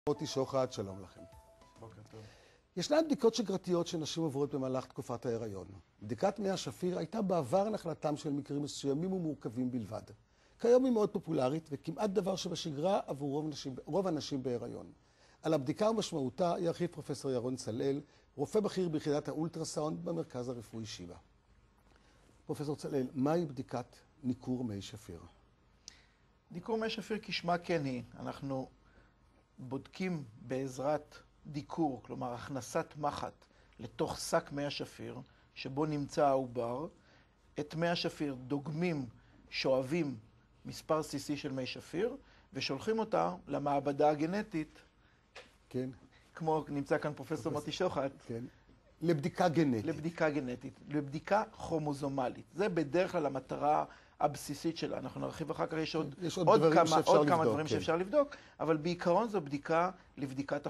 מוטי שוחט, שלום לכם. בוקר טוב. ישנן בדיקות שגרתיות שנשים עוברות במהלך תקופת ההיריון. בדיקת מי השפיר הייתה בעבר נחלתם של מקרים מסוימים ומורכבים בלבד. כיום היא מאוד פופולרית וכמעט דבר שבשגרה עבור רוב הנשים בהיריון. על הבדיקה ומשמעותה ירחיב פרופסור ירון צלאל, רופא בכיר ביחידת האולטרסאונד במרכז הרפואי שיבא. פרופסור צלאל, מהי בדיקת ניכור מי שפיר? ניכור מי שפיר כשמה כן היא. אנחנו בודקים בעזרת דיקור, כלומר הכנסת מחט לתוך שק מי השפיר, שבו נמצא העובר. את מי השפיר דוגמים, שואבים מספר CC של מי שפיר, ושולחים אותה למעבדה הגנטית. כן. כמו נמצא כאן פרופסור מוטי שוחט. כן. לבדיקה גנטית. לבדיקה גנטית, לבדיקה כרומוזומלית. זה בדרך כלל המטרה הבסיסית שלה. אנחנו נרחיב אחר כך, יש עוד כמה דברים שאפשר לבדוק, אבל בעיקרון זו בדיקה לבדיקת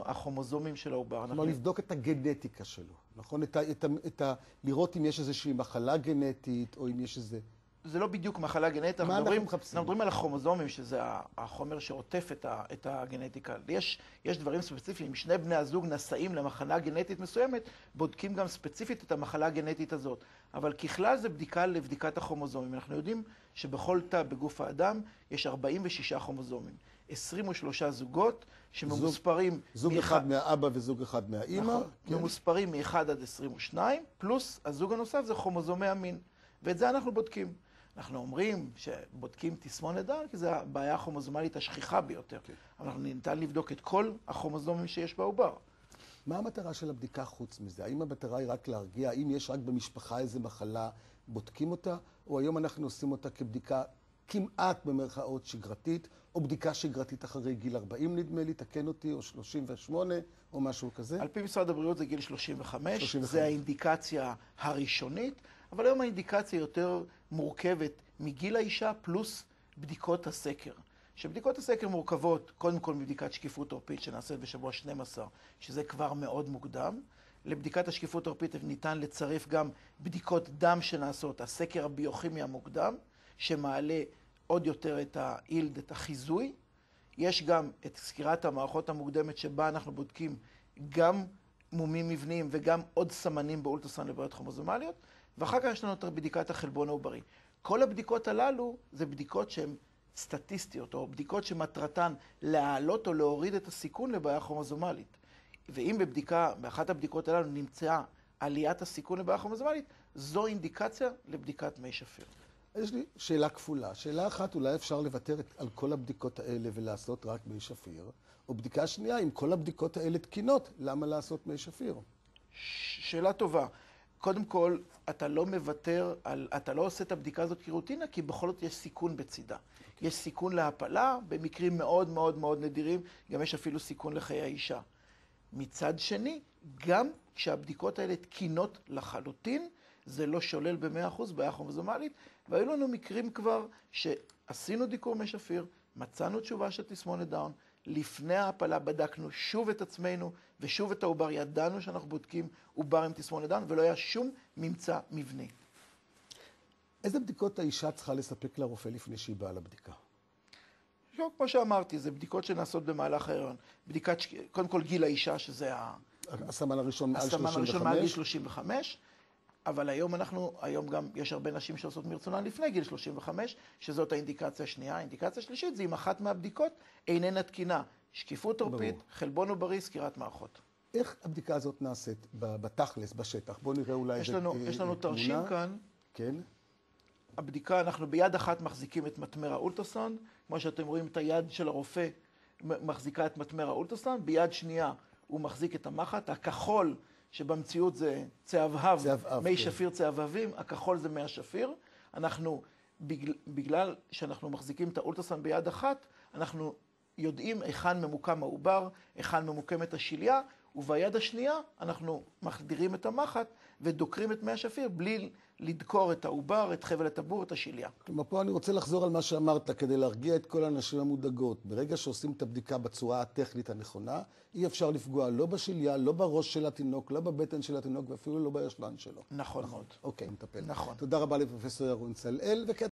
הכרומוזומים של העובר. כלומר, לבדוק את הגנטיקה שלו, נכון? לראות אם יש איזושהי מחלה גנטית, או אם יש איזה... זה לא בדיוק מחלה גנטית, אנחנו מדברים על הכרומוזומים, שזה החומר שעוטף את הגנטיקה. יש דברים ספציפיים, שני בני הזוג נשאים למחלה גנטית מסוימת, בודקים גם ספציפית את המחלה הגנטית הזאת. אבל ככלל זה בדיקה לבדיקת הכרומוזומים. אנחנו יודעים שבכל תא בגוף האדם יש 46 כרומוזומים. 23 זוגות שממוספרים... זוג אחד מהאבא וזוג אחד מהאמא. נכון, ממוספרים מ-1 עד 22, פלוס הזוג הנוסף זה כרומוזומי המין. ואת זה אנחנו בודקים. אנחנו אומרים שבודקים תסמונת דאון, כי זו הבעיה הכרומוזומלית השכיחה ביותר. אבל אנחנו ניתן לבדוק את כל הכרומוזומים שיש בעובר. מה המטרה של הבדיקה חוץ מזה? האם המטרה היא רק להרגיע? האם יש רק במשפחה איזו מחלה, בודקים אותה? או היום אנחנו עושים אותה כבדיקה כמעט במרכאות שגרתית, או בדיקה שגרתית אחרי גיל 40 נדמה לי, תקן אותי, או 38, או משהו כזה? על פי משרד הבריאות זה גיל 35. זה האינדיקציה הראשונית. אבל היום האינדיקציה יותר מורכבת מגיל האישה פלוס בדיקות הסקר. שבדיקות הסקר מורכבות קודם כל מבדיקת שקיפות עורפית שנעשית בשבוע 12, שזה כבר מאוד מוקדם. לבדיקת השקיפות העורפית ניתן לצרף גם בדיקות דם שנעשות, הסקר הביוכימי המוקדם, שמעלה עוד יותר את האילד, את החיזוי. יש גם את סקירת המערכות המוקדמת שבה אנחנו בודקים גם מומים מבניים וגם עוד סמנים באולטרסאונד לבעיות כרומוזומליות. ואחר כך יש לנו את בדיקת החלבון העוברי. כל הבדיקות הללו זה בדיקות שהן סטטיסטיות, או בדיקות שמטרתן להעלות או להוריד את הסיכון לבעיה כרומוזומלית. ואם באחת הבדיקות הללו נמצאה עליית הסיכון לבעיה כרומוזומלית, זו אינדיקציה לבדיקת מי שפיר. יש לי שאלה כפולה. שאלה אחת, אולי אפשר לוותר על כל הבדיקות האלה ולעשות רק מי שפיר, או בדיקה שנייה, אם כל הבדיקות האלה תקינות, למה לעשות מי שפיר? שאלה טובה. קודם כל, אתה לא עושה את הבדיקה הזאת כרוטינה, כי בכל זאת יש סיכון בצידה. יש סיכון להפלה, במקרים מאוד מאוד מאוד נדירים, גם יש אפילו סיכון לחיי האישה. מצד שני, גם כשהבדיקות האלה תקינות לחלוטין, זה לא שולל ב-100% בעיה כרומוזומלית, והיו לנו מקרים כבר שעשינו דיקור מי שפיר, מצאנו תשובה של תסמונת דאון, לפני ההפלה בדקנו שוב את עצמנו ושוב את העובר, ידענו שאנחנו בודקים עובר עם תסמונת דאון ולא היה שום ממצא מבני. איזה בדיקות האישה צריכה לספק לרופא לפני שהיא באה לבדיקה? כמו שאמרתי, זה בדיקות שנעשות במהלך ההיריון. קודם כל גיל האישה, שזה הסמן הראשון מעל 35. הסמן הראשון מעל גיל 35. אבל היום גם יש הרבה נשים שעושות מרצונן לפני גיל 35, שזאת האינדיקציה השנייה. האינדיקציה השלישית זה אם אחת מהבדיקות איננה תקינה. שקיפות עורפית, חלבון עוברי, סקירת מערכות. איך הבדיקה הזאת נעשית בתכלס, בשטח? בואו נראה אולי איזה תמונה. יש לנו תרשים כאן. כן. הבדיקה, אנחנו ביד אחת מחזיקים את מטמר האולטרסאונד. כמו שאתם רואים, את היד של הרופא מחזיקה את מטמר האולטרסאונד. ביד שנייה הוא מחזיק את המחט. הכחול שבמציאות זה צהבהב, מי שפיר צהבהבים, הכחול זה מי השפיר. אנחנו, בגלל שאנחנו מחזיקים את האולטרסאונד ביד אחת, אנחנו יודעים היכן ממוקם העובר, היכן ממוקמת השיליה, וביד השנייה אנחנו מחדירים את המחט ודוקרים את מי השפיר בלי לדקור את העובר, את חבל הטבור, את השיליה. כלומר, פה אני רוצה לחזור על מה שאמרת, כדי להרגיע את כל האנשים המודאגות. ברגע שעושים את הבדיקה בצורה הטכנית הנכונה, אי אפשר לפגוע לא בשיליה, לא בראש של התינוק, לא בבטן של התינוק, ואפילו לא בישבן שלו. נכון מאוד. אוקיי, מטפל. נכון. תודה רבה לפרופסור ירון צלאל.